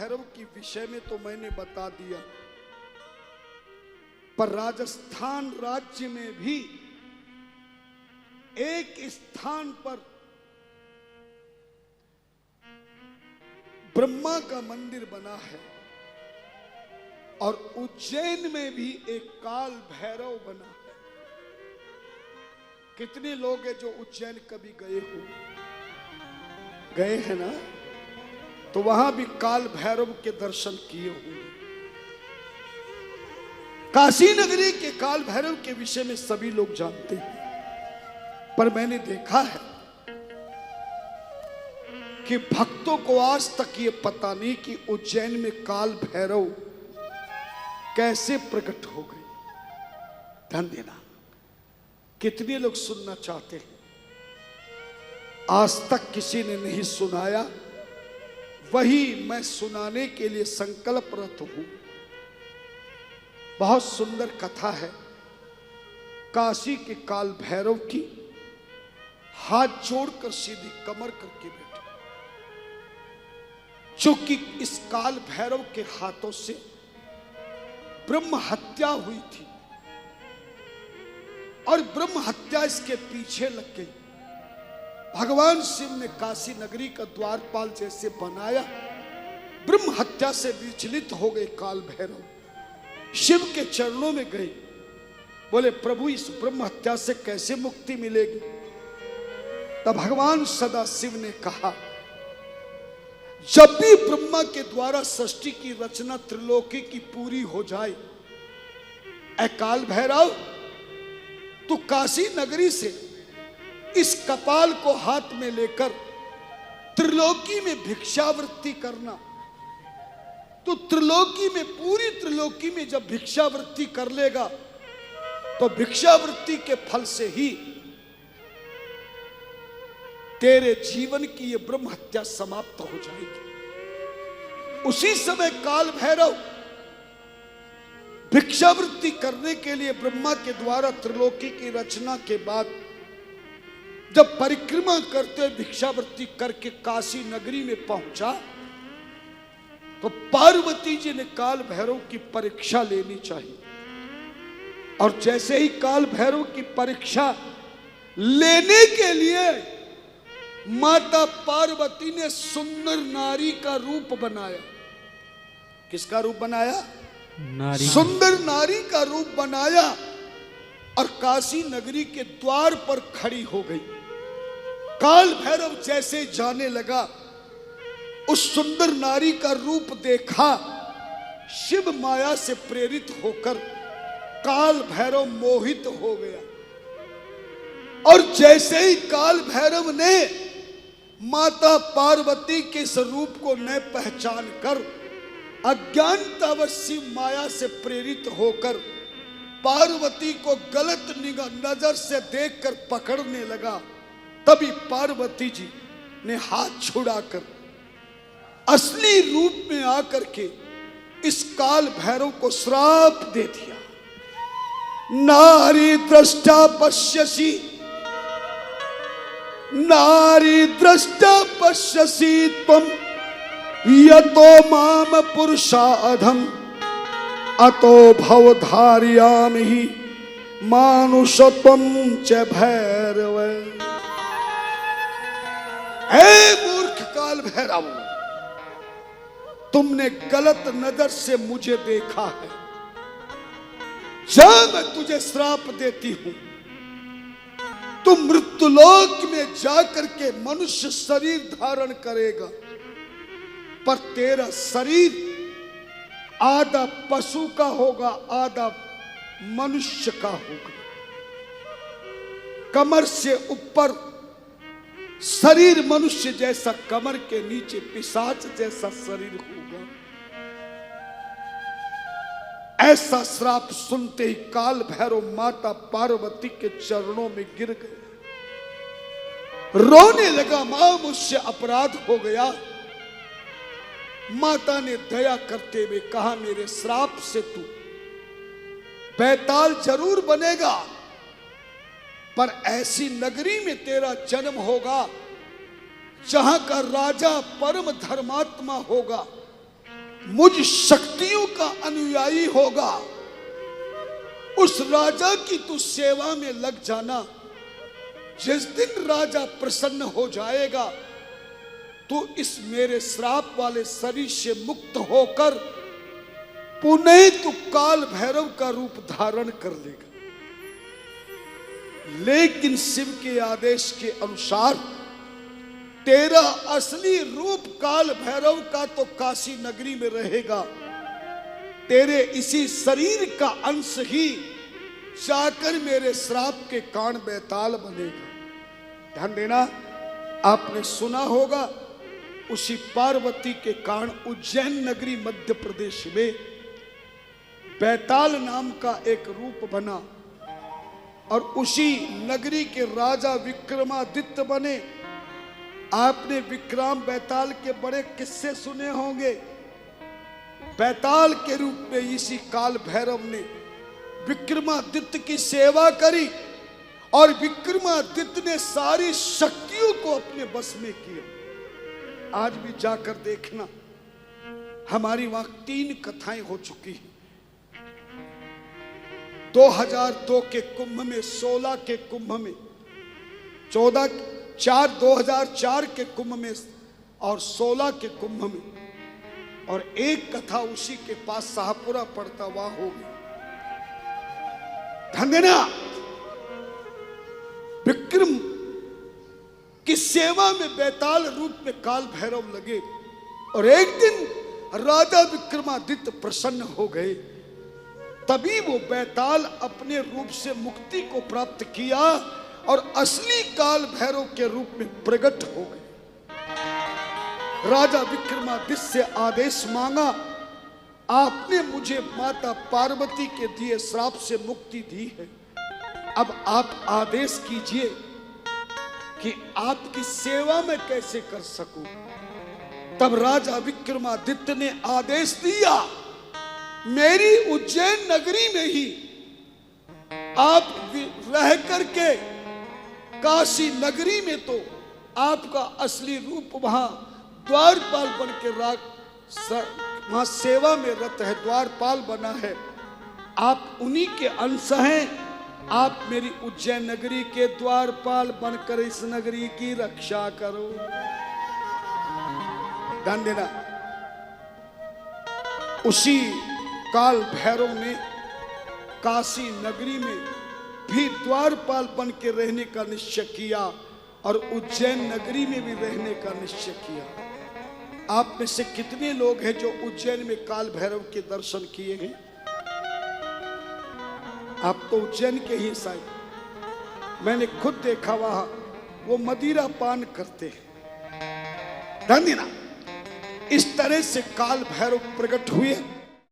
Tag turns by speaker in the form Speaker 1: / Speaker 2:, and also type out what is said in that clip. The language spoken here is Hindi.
Speaker 1: भैरव के विषय में तो मैंने बता दिया, पर राजस्थान राज्य में भी एक स्थान पर ब्रह्मा का मंदिर बना है और उज्जैन में भी एक काल भैरव बना है। कितने लोग हैं जो उज्जैन कभी गए हो? गए हैं ना? तो वहां भी काल भैरव के दर्शन किए होंगे। काशी नगरी के काल भैरव के विषय में सभी लोग जानते हैं, पर मैंने देखा है कि भक्तों को आज तक ये पता नहीं कि उज्जैन में काल भैरव कैसे प्रकट हो गए। ध्यान देना, कितने लोग सुनना चाहते हैं? आज तक किसी ने नहीं सुनाया, वही मैं सुनाने के लिए संकल्परत हूं। बहुत सुंदर कथा है काशी के काल भैरव की। हाथ जोड़कर सीधी कमर करके बैठे, क्योंकि इस काल भैरव के हाथों से ब्रह्म हत्या हुई थी और ब्रह्म हत्या इसके पीछे लग गई। भगवान शिव ने काशी नगरी का द्वारपाल जैसे बनाया, ब्रह्म हत्या से विचलित हो गए काल भैरव, शिव के चरणों में गए, बोले प्रभु इस ब्रह्म हत्या से कैसे मुक्ति मिलेगी? तब भगवान सदा शिव ने कहा, जब भी ब्रह्मा के द्वारा सृष्टि की रचना त्रिलोकी की पूरी हो जाए, ऐ काल भैरव तू काशी नगरी से इस कपाल को हाथ में लेकर त्रिलोकी में भिक्षावृत्ति करना। तो त्रिलोकी में, पूरी त्रिलोकी में जब भिक्षावृत्ति कर लेगा तो भिक्षावृत्ति के फल से ही तेरे जीवन की ये ब्रह्म हत्या समाप्त हो जाएगी। उसी समय काल भैरव भिक्षावृत्ति करने के लिए ब्रह्मा के द्वारा त्रिलोकी की रचना के बाद जब परिक्रमा करते हुए भिक्षावृत्ति करके काशी नगरी में पहुंचा, तो पार्वती जी ने काल भैरव की परीक्षा लेनी चाहिए। और जैसे ही काल भैरव की परीक्षा लेने के लिए माता पार्वती ने सुंदर नारी का रूप बनाया। किसका रूप बनाया? नारी। सुंदर नारी का रूप बनाया और काशी नगरी के द्वार पर खड़ी हो गई। काल भैरव जैसे जाने लगा, उस सुंदर नारी का रूप देखा, शिव माया से प्रेरित होकर काल भैरव मोहित हो गया। और जैसे ही काल भैरव ने माता पार्वती के स्वरूप को न पहचान कर अज्ञानतावश शिव माया से प्रेरित होकर पार्वती को गलत नजर से देखकर पकड़ने लगा, तभी पार्वती जी ने हाथ छुड़ाकर असली रूप में आकर के इस काल भैरव को श्राप दे दिया। नारी दृष्टा पश्यसी, नारी दृष्टा पश्यसी त्वं यतो माम पुरुषाधम अतो भवधार्यामि मानुषत्वं च भैरव। हे मूर्ख काल भैरव, तुमने गलत नजर से मुझे देखा है। जब मैं तुझे श्राप देती हूं, तू मृत्युलोक में जाकर के मनुष्य शरीर धारण करेगा, पर तेरा शरीर आधा पशु का होगा, आधा मनुष्य का होगा। कमर से ऊपर शरीर मनुष्य जैसा, कमर के नीचे पिशाच जैसा शरीर होगा। ऐसा श्राप सुनते ही काल भैरव माता पार्वती के चरणों में गिर गए, रोने लगा। मां मुझसे अपराध हो गया। माता ने दया करते हुए कहा, मेरे श्राप से तू बैताल जरूर बनेगा, पर ऐसी नगरी में तेरा जन्म होगा जहां का राजा परम धर्मात्मा होगा, मुझ शक्तियों का अनुयायी होगा, उस राजा की तू सेवा में लग जाना। जिस दिन राजा प्रसन्न हो जाएगा तो इस मेरे श्राप वाले शरीर से मुक्त होकर पुनः तू काल भैरव का रूप धारण कर लेगा। लेकिन शिव के आदेश के अनुसार तेरा असली रूप काल भैरव का तो काशी नगरी में रहेगा। तेरे इसी शरीर का अंश ही जाकर मेरे श्राप के कान बेताल बनेगा। ध्यान देना, आपने सुना होगा उसी पार्वती के कान उज्जैन नगरी मध्य प्रदेश में बैताल नाम का एक रूप बना और उसी नगरी के राजा विक्रमादित्य बने। आपने विक्रम बैताल के बड़े किस्से सुने होंगे। बैताल के रूप में इसी काल भैरव ने विक्रमादित्य की सेवा करी और विक्रमादित्य ने सारी शक्तियों को अपने बस में किया। आज भी जाकर देखना, हमारी वहां 3 कथाएं हो चुकी हैं। 2002 के कुंभ में, 16 के कुंभ में, 2004 के कुंभ में और 16 के कुंभ में, और एक कथा उसी के पास शाहपुरा पड़ता वहां होगी। धन्यना विक्रम की सेवा में बैताल रूप में काल भैरव लगे और एक दिन राजा विक्रमादित्य प्रसन्न हो गए। तभी वो बैताल अपने रूप से मुक्ति को प्राप्त किया और असली काल भैरव के रूप में प्रकट हो गए। राजा विक्रमादित्य से आदेश मांगा, आपने मुझे माता पार्वती के दिए श्राप से मुक्ति दी है, अब आप आदेश कीजिए कि आपकी सेवा में कैसे कर सकूं। तब राजा विक्रमादित्य ने आदेश दिया, मेरी उज्जैन नगरी में ही आप रह करके काशी नगरी में तो आपका असली रूप वहां द्वारपाल बन के वहां सेवा में रत है, द्वारपाल बना है। आप उन्हीं के अंश हैं। आप मेरी उज्जैन नगरी के द्वारपाल बनकर इस नगरी की रक्षा करो। ध्यान देना, उसी काल भैरव ने काशी नगरी में भी द्वारपाल बन के रहने का निश्चय किया और उज्जैन नगरी में भी रहने का निश्चय किया। आप में से कितने लोग हैं जो उज्जैन में काल भैरव के दर्शन किए हैं? आप तो उज्जैन के ही शायद। मैंने खुद देखा वहां वो मदिरा पान करते हैं। ध्यान देना, इस तरह से काल भैरव प्रकट हुए